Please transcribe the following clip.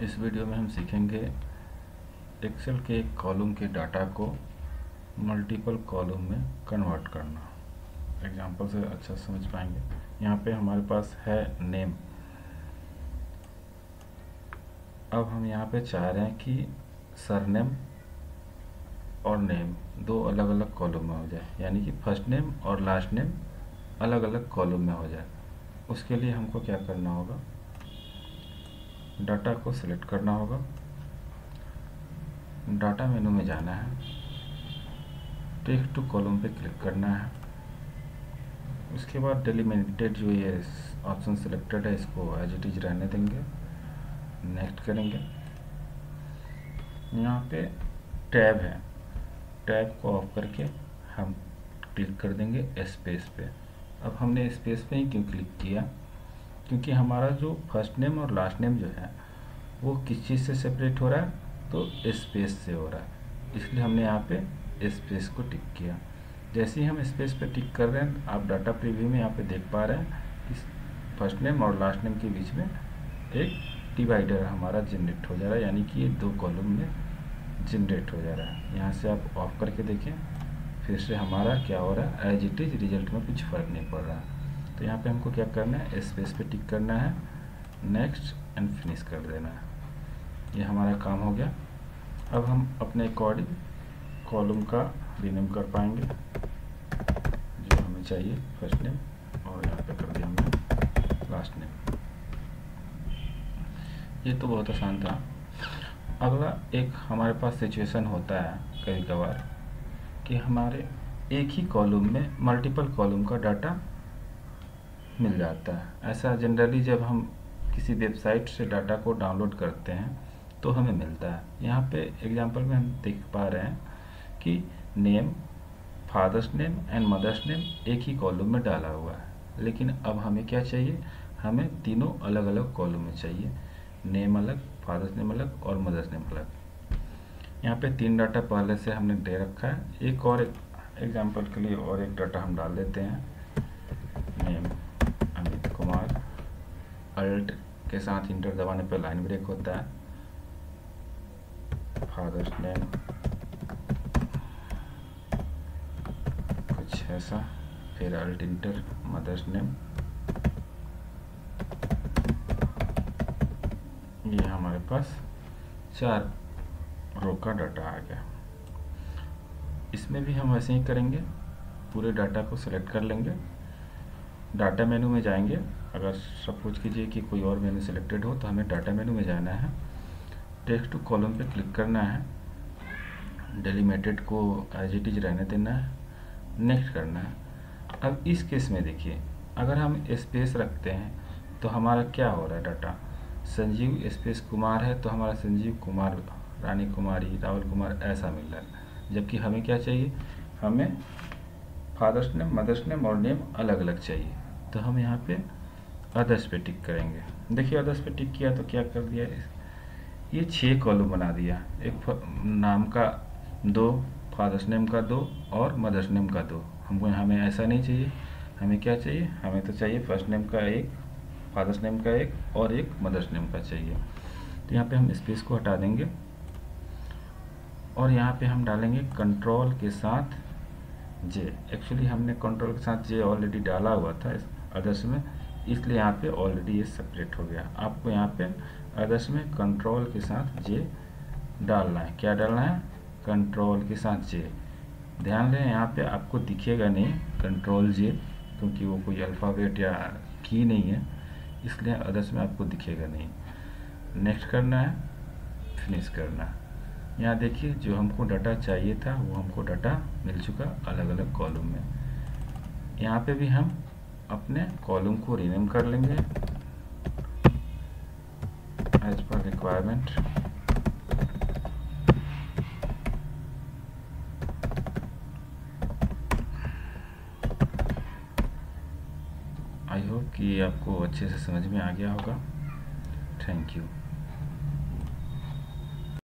इस वीडियो में हम सीखेंगे एक्सेल के एक कॉलम के डाटा को मल्टीपल कॉलम में कन्वर्ट करना। एग्जांपल से अच्छा समझ पाएंगे। यहाँ पे हमारे पास है नेम। अब हम यहाँ पे चाह रहे हैं कि सरनेम और नेम दो अलग अलग कॉलम में हो जाए, यानी कि फर्स्ट नेम और लास्ट नेम अलग अलग कॉलम में हो जाए। उसके लिए हमको क्या करना होगा, डाटा को सिलेक्ट करना होगा, डाटा मेनू में जाना है, टेक्स्ट टू कॉलम पे क्लिक करना है। उसके बाद डेलिमिटेड जो ये ऑप्शन सिलेक्टेड है इसको एज इट इज रहने देंगे, नेक्स्ट करेंगे। यहाँ पे टैब है, टैब को ऑफ करके हम क्लिक कर देंगे स्पेस पे। अब हमने स्पेस पे ही क्यों क्लिक किया, क्योंकि हमारा जो फर्स्ट नेम और लास्ट नेम जो है वो किस चीज़ से सेपरेट हो रहा है, तो स्पेस से हो रहा है, इसलिए हमने यहाँ पे स्पेस को टिक किया। जैसे ही हम स्पेस पे टिक कर रहे हैं, आप डाटा प्रीव्यू में यहाँ पे देख पा रहे हैं कि फर्स्ट नेम और लास्ट नेम के बीच में एक डिवाइडर हमारा जनरेट हो जा रहा है, यानी कि ये दो कॉलम में जनरेट हो जा रहा है। यहाँ से आप ऑफ करके देखें, फिर से हमारा क्या हो रहा है, एज इट इज रिजल्ट में कुछ फ़र्क नहीं पड़ रहा। तो यहाँ पे हमको क्या करना है, स्पेस पे टिक करना है, नेक्स्ट एंड फिनिश कर देना है। ये हमारा काम हो गया। अब हम अपने अकॉर्डिंग कॉलम का रीनेम कर पाएंगे जो हमें चाहिए, फर्स्ट नेम, और यहाँ पे कर दिया हमने लास्ट नेम। ये तो बहुत आसान था। अगला एक हमारे पास सिचुएशन होता है कभी कभार कि हमारे एक ही कॉलम में मल्टीपल कॉलम का डाटा मिल जाता है। ऐसा जनरली जब हम किसी वेबसाइट से डाटा को डाउनलोड करते हैं तो हमें मिलता है। यहाँ पे एग्जांपल में हम देख पा रहे हैं कि name, father's name and mother's name एक ही कॉलम में डाला हुआ है, लेकिन अब हमें क्या चाहिए, हमें तीनों अलग अलग कॉलम में चाहिए, नेम अलग, फादर्स नेम अलग और मदर्स नेम अलग। यहाँ पे तीन डाटा पहले से हमने दे रखा है। एक और एग्जांपल के लिए और एक डाटा हम डाल देते हैं, नेम अमित कुमार। अल्ट के साथ इंटर दबाने पर लाइन ब्रेक होता है। फादर्स नेम कुछ ऐसा, फिर अल्ट इंटर मदर्स नेम। ये हमारे पास 4 रो का डाटा आ गया। इसमें भी हम वैसे ही करेंगे, पूरे डाटा को सिलेक्ट कर लेंगे, डाटा मेनू में जाएंगे। अगर सपोज कीजिए कि कोई और मेनू सिलेक्टेड हो तो हमें डाटा मेनू में जाना है, टेक्स्ट टू कॉलम पे क्लिक करना है, डेलिमिटेड को एज इट इज रहने देना है, नेक्स्ट करना है। अब इस केस में देखिए, अगर हम स्पेस रखते हैं तो हमारा क्या हो रहा है, डाटा संजीव स्पेस कुमार है तो हमारा संजीव कुमार, रानी कुमारी, राहुल कुमार ऐसा मिल रहा है। जबकि हमें क्या चाहिए, हमें फादर्स नेम, मदर्स नेम और नेम अलग अलग चाहिए। तो हम यहाँ पे अदर्स पे टिक करेंगे। देखिए अदर्स पे टिक किया तो क्या कर दिया, ये 6 कॉलम बना दिया। एक नाम का 2, फादर्स नेम का 2 और मदर्स नेम का 2। हमें ऐसा नहीं चाहिए, हमें क्या चाहिए, हमें तो चाहिए फर्स्ट नेम का 1, फादर्स नेम का 1 और एक मदर्स नेम का चाहिए। तो यहाँ पे हम स्पेस को हटा देंगे और यहाँ पे हम डालेंगे कंट्रोल के साथ जे। एक्चुअली हमने कंट्रोल के साथ जे ऑलरेडी डाला हुआ था इस अदर्स में, इसलिए यहाँ पे ऑलरेडी ये सेपरेट हो गया। आपको यहाँ पे अदर्स में कंट्रोल के साथ जे डालना है। क्या डालना है, कंट्रोल के साथ जे। ध्यान दें यहाँ पे आपको दिखेगा नहीं कंट्रोल जे, क्योंकि वो कोई अल्फ़ाबेट या की नहीं है, इसलिए अदर्स में आपको दिखेगा नहीं। नेक्स्ट करना है, फिनिश करना है। यहाँ देखिए जो हमको डाटा चाहिए था वो हमको डाटा मिल चुका अलग अलग कॉलम में। यहाँ पे भी हम अपने कॉलम को रीनेम कर लेंगे as per requirement. I hope कि आपको अच्छे से समझ में आ गया होगा। Thank you.